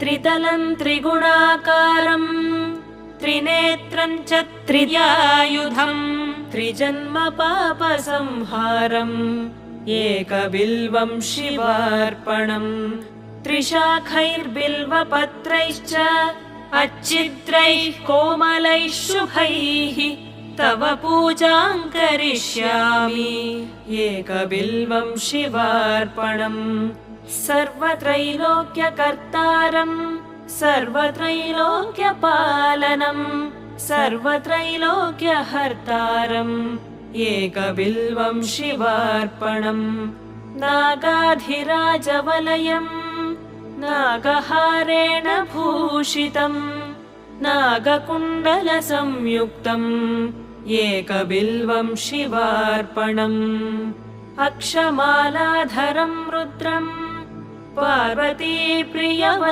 त्रितलं त्रिगुणाकारम् त्रिनेत्रं च त्रियायुधम् त्रिजन्म पापसंहारम् एकबिल्वं शिवार्पणम् त्रिशाखैर्बिल्वपत्रैश्च अच्छिद्रैः कोमलैः शुभैः तव पूजां करिष्यामि एकबिल्वं शिवार्पणम् सर्वत्रैलोक्यकर्तारम् सर्वत्रैलोक्यपालनम् सर्वत्रैलोक्यहर्तारम् एकबिल्वं शिवार्पणम् नागाधिराजवलयम् नागहारेण भूषितम् नागकुण्डलसंयुक्तम् एकबिल्वं शिवार्पणम् अक्षमालाधरं रुद्रम् पार्वतीप्रियवल्लभम्